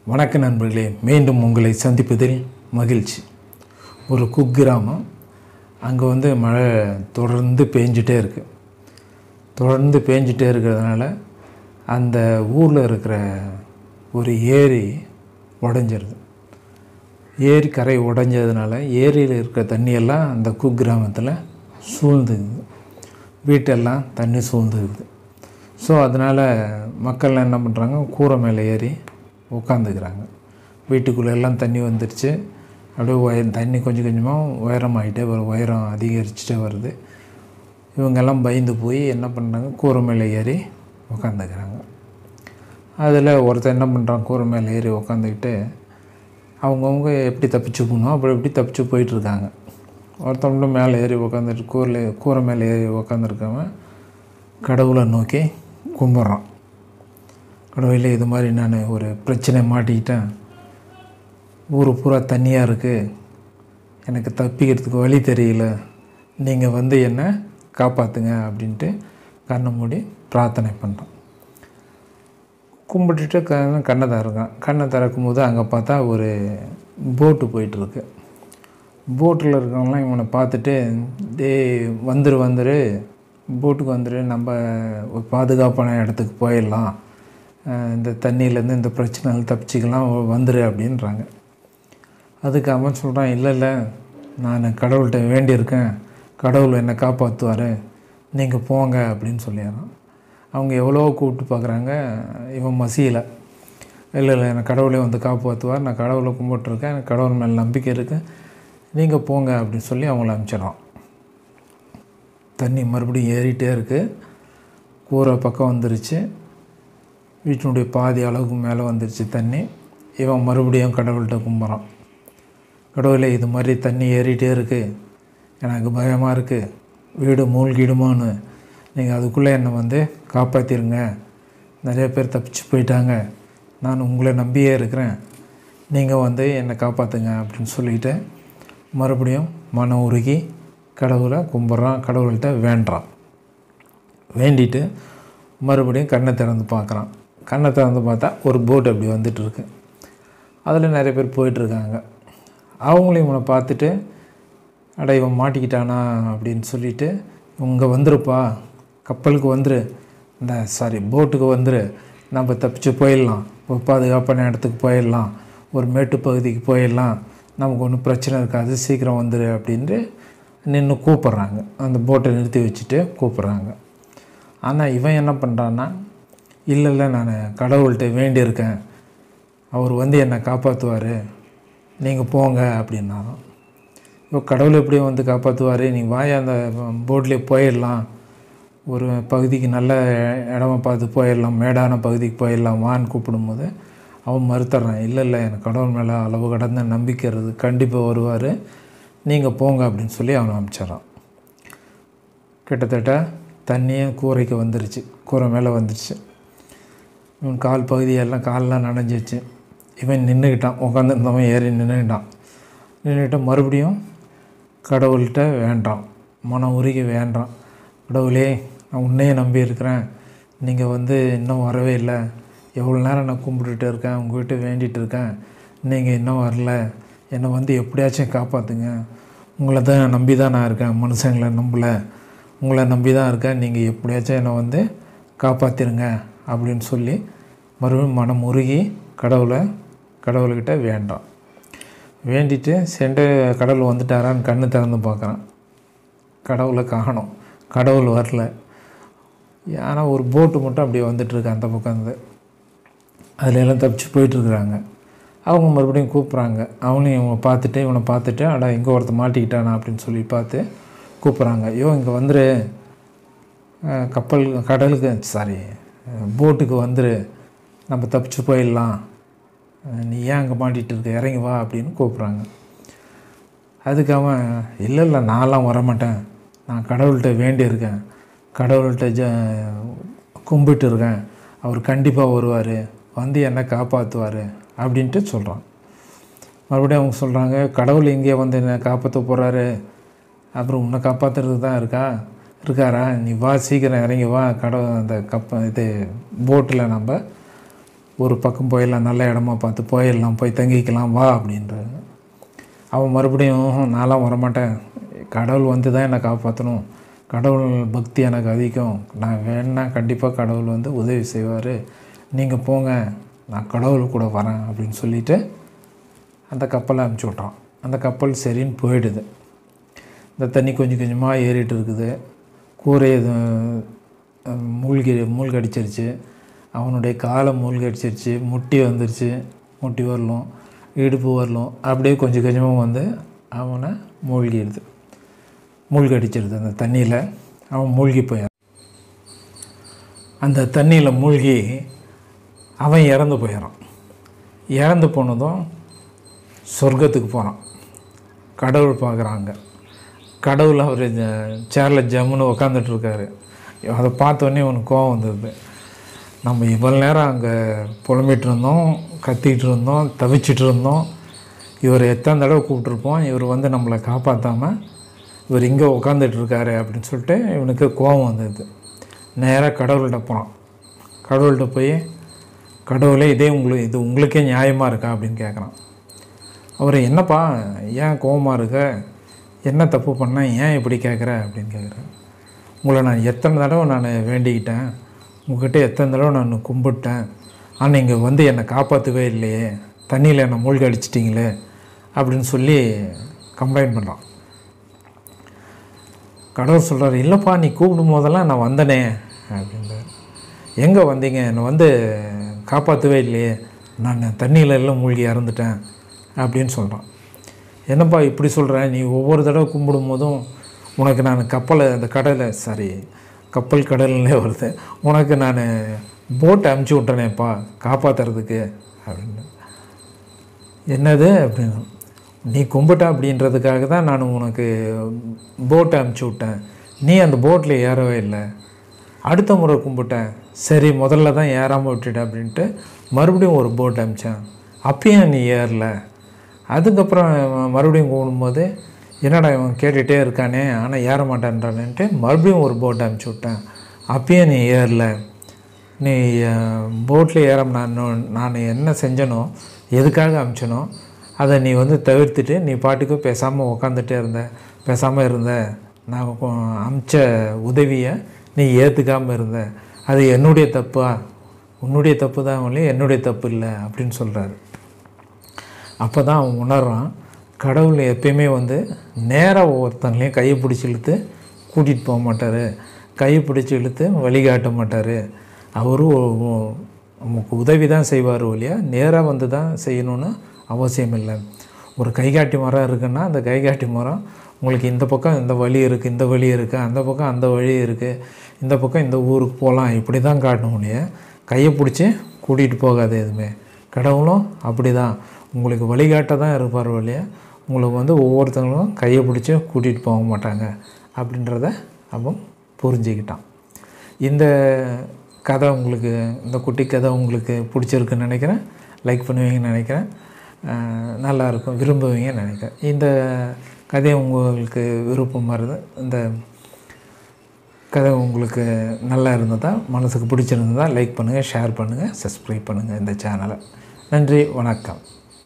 வணக்க நண்பர்களே, மீண்டும் உங்களை சந்திப்பதில் மகிழ்ச்சி. ஒரு குக்கிராமம். அங்கே மழை தொடர்ந்து பேஞ்சிட்டே இருக்குது. தொடர்ந்து பேஞ்சிட்டே இருக்கிறதுனால அந்த ஊரில் இருக்கிற ஒரு ஏரி உடஞ்சிருது. ஏரி கரை உடஞ்சதுனால ஏரியில் இருக்கிற தண்ணியெல்லாம் அந்த குக்கிராமத்தில் சூழ்ந்துக்குது. வீட்டெல்லாம் தண்ணி சூழ்ந்துக்குது. ஸோ அதனால் மக்கள்லாம் என்ன பண்ணுறாங்க, கூரை மேலே ஏறி உட்காந்துக்கிறாங்க. வீட்டுக்குள்ளே எல்லாம் தண்ணி வந்துடுச்சு. அப்படியே தண்ணி கொஞ்சம் கொஞ்சமாக உயரமாகிட்டே உயரம் அதிகரிச்சுட்டே வருது. இவங்கெல்லாம் பயந்து போய் என்ன பண்ணுறாங்க, கூரை மேலே ஏறி உட்காந்துக்கிறாங்க. அதில் ஒருத்தர் என்ன பண்ணுறாங்க, கூரை மேலே ஏறி உட்காந்துக்கிட்டு அவங்கவுங்க எப்படி தப்பிச்சு போகணும் அப்படி எப்படி தப்பிச்சு போயிட்டுருக்காங்க. ஒருத்தவங்க மேலே ஏறி உட்காந்துட்டு கூரை மேலே ஏறி உட்காந்துருக்கவன் கடவுளை நோக்கி கும்பிட்றான். கடவுளே, இது மாதிரி நான் ஒரு பிரச்சனை மாட்டிக்கிட்டேன், ஊர் பூரா தண்ணியாக இருக்குது, எனக்கு தப்பிக்கிறதுக்கு வழி தெரியல, நீங்கள் என்னை காப்பாற்றுங்க அப்படின்ட்டு கண்ணை மூடி பிரார்த்தனை பண்ணுறான். கும்பிட்டுட்டு கண்ணை திறக்கான். கண்ணை திறக்கும் போது அங்கே பார்த்தா ஒரு போட்டு போயிட்டுருக்கு. போட்டில் இருக்கவங்களாம் இவனை பார்த்துட்டு, வந்துரு போட்டுக்கு வந்துரு, நம்ம ஒரு பாதுகாப்பான இடத்துக்கு போயிடலாம், இந்த தண்ணியிலேருந்து இந்த பிரச்சனை தப்பிச்சிக்கலாம், வந்துரு அப்படின்றாங்க. அதுக்கு அவன் சொல்கிறான், இல்லை நான் கடவுள்கிட்ட வேண்டியிருக்கேன், கடவுள் என்னை காப்பாற்றுவார், நீங்கள் போங்க அப்படின்னு சொல்லிடுறான். அவங்க எவ்வளோ கூப்பிட்டு பார்க்குறாங்க, இவன் மசியலை. இல்லை என்னை கடவுளே காப்பாற்றுவார், நான் கடவுளை கும்பிட்டுருக்கேன், எனக்கு கடவுள் மேலே நம்பிக்கை இருக்குது, நீங்கள் போங்க அப்படின்னு சொல்லி அவங்கள அனுப்பிச்சிடறான். தண்ணி மறுபடியும் ஏறிட்டே இருக்குது. கூரை பக்கம் வந்துருச்சு. வீட்டினுடைய பாதி அளவுக்கு மேலே வந்துருச்சு தண்ணி. இவன் மறுபடியும் கடவுள்கிட்ட கும்பிட்றான். கடவுளே, இது மாதிரி தண்ணி ஏறிட்டே இருக்குது, எனக்கு பயமாக இருக்குது, வீடு மூழ்கிடுமான்னு, நீங்கள் அதுக்குள்ளே என்னை காப்பாற்றிருங்க, நிறைய பேர் தப்பிச்சு போயிட்டாங்க, நான் உங்களை நம்பியே இருக்கிறேன், நீங்கள் என்னை காப்பாற்றுங்க அப்படின்னு சொல்லிவிட்டு மறுபடியும் மனம் உருகி கடவுளை கும்பிட்றான். கடவுள்கிட்ட வேண்டுறான். வேண்டிட்டு மறுபடியும் கண்ணை திறந்து பார்க்குறான். கண்ணை திறந்து பார்த்தா ஒரு போட் அப்படி வந்துட்டுருக்கு. அதில் நிறைய பேர் போயிட்டுருக்காங்க. அவங்களையும் இவனை பார்த்துட்டு, அட இவன் மாட்டிக்கிட்டானா அப்படின்னு சொல்லிவிட்டு, இவங்க வந்துருப்பா, கப்பலுக்கு வந்துரு, போட்டுக்கு வந்துரு, நம்ம தப்பிச்சு போயிடலாம், ஒரு பாதுகாப்பான இடத்துக்கு போயிடலாம், ஒரு மேட்டு பகுதிக்கு போயிடலாம், நமக்கு ஒன்றும் பிரச்சனை இருக்காது, சீக்கிரம் வந்துரு அப்படின்ட்டு நின்று கூப்பிட்றாங்க. அந்த போட்டை நிறுத்தி வச்சுட்டு கூப்பிட்றாங்க. ஆனால் இவன் என்ன பண்ணுறான்னா, இல்லை நான் கடவுள்கிட்ட வேண்டியிருக்கேன், அவர் என்னை காப்பாற்றுவார், நீங்கள் போங்க அப்படின்னாலும். இப்போ கடவுள் எப்படியும் காப்பாற்றுவார், நீங்கள் வாய அந்த போட்லேயே போயிடலாம், ஒரு பகுதிக்கு நல்ல இடமா பார்த்து போயிடலாம், மேடான பகுதிக்கு போயிடலாம் வான்னு கூப்பிடும்போது அவன் மறுத்துறான். இல்லை எனக்கு கடவுள் மேலே அளவு கடந்த நம்பிக்கை இருக்குது, கண்டிப்பாக வருவார், நீங்கள் போங்க அப்படின்னு சொல்லி அவனை அனுப்பிச்சிட்றான். கிட்டத்தட்ட தண்ணியே கூரைக்கு வந்துருச்சு, கூரை மேலே வந்துருச்சு. இவன் கால் பகுதியெல்லாம் காலெலாம் நனைஞ்சிச்சு. இவன் நின்றுக்கிட்டான், உட்காந்துருந்தவன் ஏறி நின்றுக்கிட்டு மறுபடியும் கடவுள்கிட்ட வேண்டான், மனம் உருகி வேண்டான். கடவுளே, நான் உன்னையே நம்பி இருக்கிறேன், நீங்கள் இன்னும் வரவே இல்லை, எவ்வளோ நேரம் நான் கும்பிட்டுட்டு இருக்கேன், உங்கள்கிட்ட வேண்டிகிட்டு இருக்கேன், நீங்கள் இன்னும் வரல, என்னை எப்படியாச்சும் காப்பாற்றுங்க, உங்களை தான் நம்பி தான் நான் இருக்கேன், மனுஷங்களை நம்பலை, உங்களை நம்பி தான் இருக்கேன், நீங்கள் எப்படியாச்சும் என்னை காப்பாற்றிருங்க அப்படின்னு சொல்லி மறுபடியும் மனம் உருகி கடவுள்கிட்ட வேண்டான். வேண்டிட்டு கடவுள் வந்துட்டாரான்னு கண்ணு திறந்து பார்க்குறான். கடவுளை காணோம், கடவுள் வரல. ஆனால் ஒரு போட்டு மட்டும் அப்படியே வந்துட்டுருக்கு அந்த பக்கம். அதில் எல்லாம் தப்பிச்சு போயிட்டுருக்குறாங்க. அவங்க மறுபடியும் கூப்பிட்றாங்க. அவனையும் இவனை பார்த்துட்டு அடா இங்கே ஒருத்தர் மாட்டிக்கிட்டானா அப்படின்னு சொல்லி பார்த்து கூப்பிட்றாங்க. ஐயோ, இங்கே வந்துரு, போட்டுக்கு வந்துரு, நம்ம தப்பிச்சு போயிடலாம், நீ ஏன் அங்கே மாட்டிகிட்டு இருக்க, இறங்கி வா அப்படின்னு கூப்பிட்றாங்க. அதுக்கு அவன் இல்லை நான்லாம் வரமாட்டேன், நான் கடவுள்கிட்ட வேண்டியிருக்கேன், கடவுள்கிட்ட கும்பிட்டு இருக்கேன், அவர் கண்டிப்பாக வருவார், என்னை காப்பாற்றுவார் அப்படின்ட்டு சொல்கிறான். மறுபடியும் அவங்க சொல்கிறாங்க, கடவுள் இங்கே என்னை காப்பாற்ற போகிறாரு, அப்புறம் உன்னை காப்பாற்றுறதுக்கு தான் இருக்காரா, நீ வா, சீக்கிரம் இறங்கி வா, கடவுள் அந்த போட்டில் நம்ம ஒரு பக்கம் போயிடலாம், நல்ல இடமா பார்த்து போயிடலாம், போய் தங்கிக்கலாம் வா அப்படின்றாங்க. அவன் மறுபடியும் நான்லாம் வரமாட்டேன், கடவுள் வந்து தான் என்னை காப்பாற்றணும், கடவுள் பக்தி எனக்கு அதிகம், நான் வேணா கண்டிப்பாக கடவுள் வந்து உதவி செய்வார், நீங்கள் போங்க நான் கடவுள் கூட வரேன் அப்படின்னு சொல்லிவிட்டு அந்த கப்பலை அனுப்பிச்சி விட்டான். அந்த கப்பல் சரின்னு போயிடுது. இந்த தண்ணி கொஞ்சம் கொஞ்சமாக ஏறிட்டு இருக்குது. கூரை மூழ்கடிச்சிருச்சு, அவனுடைய காலை மூழ்கடிச்சிருச்சு, முட்டி வந்துருச்சு, முட்டி வரலும் இடுப்பு வரலும் அப்படியே கொஞ்சம் கொஞ்சமாக வந்து அவனை மூழ்கடிச்சிருது. அந்த தண்ணியில் அவன் மூழ்கி போயிடான். அந்த தண்ணியில் மூழ்கி அவன் இறந்து போயிடறான். இறந்து போனதும் சொர்க்கத்துக்கு போகிறான். கடவுள் பார்க்குறாங்க. கடவுள் அவர் சேரில் ஜம்முன்னு உக்காந்துட்ருக்காரு. அதை பார்த்தோன்னே அவனுக்கு கோவம் வந்தது. நம்ம இவ்வளோ நேரம் அங்கே புலம்பிகிட்டு இருந்தோம், கத்திக்கிட்டு இருந்தோம், தவிச்சிட்டு இருந்தோம், இவர் எத்தனை தடவை கூப்பிட்ருப்போம், இவர் வந்து நம்மளை காப்பாற்றாமல் இவர் இங்கே உட்காந்துட்ருக்காரு அப்படின்னு சொல்லிட்டு இவனுக்கு கோபம் வந்தது. நேராக கடவுள்கிட்ட போனான். கடவுள்கிட்ட போய், கடவுளே இது உங்களுக்கே நியாயமாக இருக்கா அப்படின்னு கேட்குறான். அவர் என்னப்பா ஏன் கோபமாக இருக்க, என்ன தப்பு பண்ணேன், ஏன் இப்படி கேட்குற அப்படின்னு கேட்குறேன். உங்களை நான் எத்தனை தடவை நான் வேண்டிக்கிட்டேன், உங்கள்கிட்ட எத்தனை தடவை நான் கும்பிட்டேன், ஆனால் நீங்கள் வந்து என்னை காப்பாற்றவே இல்லையே, தண்ணியில் என்னை மூழ்கி அடிச்சிட்டிங்களே அப்படின்னு சொல்லி கம்ப்ளைண்ட் பண்ணுறான். கடவுள் சொல்கிறார், இல்லைப்பா நீ கூப்பிடும் போதெல்லாம் நான் வந்தனே அப்படின்றார். எங்கே வந்தீங்க, என்னை வந்து காப்பாற்றவே இல்லையே, நான் தண்ணியில் எல்லாம் மூழ்கி இறந்துட்டேன் அப்படின்னு சொல்கிறான். என்னப்பா இப்படி சொல்கிறேன், நீ ஒவ்வொரு தடவை கும்பிடும் போதும் உனக்கு நான் கப்பல் கடல்லே வருது, உனக்கு நான் போட் அமுச்சு விட்டனேப்பா காப்பாற்றுறதுக்கு அப்படின்னு. என்னது அப்படின்னு, நீ கும்பிட்ட அப்படின்றதுக்காக தான் நான் உனக்கு போட்டை அமுச்சு விட்டேன், நீ அந்த போட்டில் ஏறவே இல்லை, அடுத்த முறை கும்பிட்டேன், சரி முதல்ல தான் ஏறாமல் விட்டுட்டேன் அப்படின்ட்டு மறுபடியும் ஒரு போட் அமுச்சேன், அப்பயும் நீ ஏறல, அதுக்கப்புறம் மறுபடியும் கூடும்போது என்னடா இவன் கேட்டுகிட்டே இருக்கானே ஆனால் ஏற மாட்டேன்றான்ட்டு மறுபடியும் ஒரு போட்டை அனுப்பிச்சி விட்டேன், அப்பயும் நீ ஏறல, நீ போட்டில் ஏற நான் என்ன செஞ்சனோ எதுக்காக அனுப்பிச்சனோ அதை நீ வந்து தவிர்த்துட்டு நீ பாட்டுக்கு பேசாமல் உக்காந்துட்டே பேசாமல் இருந்த, நான் அனுப்பிச்ச உதவியை நீ ஏற்றுக்காமல் இருந்த, அது என்னுடைய தப்பா, உன்னுடைய தப்பு தான் இல்லை, என்னுடைய தப்பு இல்லை அப்படின்னு சொல்கிறாரு. அப்போ தான் அவன் உணர்றான், கடவுள் எப்பயுமே வந்து நேராக ஒவ்வொருத்தங்களையும் கையை பிடிச்சி இழுத்து கூட்டிகிட்டு போக மாட்டார், கையை பிடிச்சி இழுத்து வழிகாட்ட மாட்டார், அவரும் நமக்கு உதவி தான் செய்வார் ஒழியா நேராக வந்து தான் செய்யணுன்னு அவசியம் இல்லை. ஒரு கைகாட்டி மரம் இருக்குன்னா அந்த கைகாட்டி மரம் உங்களுக்கு இந்த பக்கம் இந்த வழி இருக்குது, இந்த வழி இருக்குது, அந்த பக்கம் அந்த வழி இருக்குது, இந்த பக்கம் இந்த ஊருக்கு போகலாம், இப்படி தான் காட்டணும் ஒழிய கையை பிடிச்சி கூட்டிகிட்டு போகாது எதுவுமே. கடவுளும் அப்படி தான் உங்களுக்கு வழிகாட்ட தான் இருப்பார் வழியா உங்களுக்கு வந்து ஒவ்வொருத்தங்களும் கையை பிடிச்சி கூட்டிகிட்டு போக மாட்டாங்க அப்படின்றத அவன் புரிஞ்சுக்கிட்டான். இந்த கதை உங்களுக்கு, இந்த குட்டி கதை உங்களுக்கு பிடிச்சிருக்குன்னு நினைக்கிறேன், லைக் பண்ணுவீங்கன்னு நினைக்கிறேன், நல்லாயிருக்கும் விரும்புவீங்கன்னு நினைக்கிறேன். இந்த கதை உங்களுக்கு விருப்பமாக இருந்தது, இந்த கதை உங்களுக்கு நல்லா இருந்ததா, மனசுக்கு பிடிச்சிருந்ததா லைக் பண்ணுங்கள், ஷேர் பண்ணுங்கள், சப்ஸ்கிரைப் பண்ணுங்கள் இந்த சேனலை. நன்றி, வணக்கம்.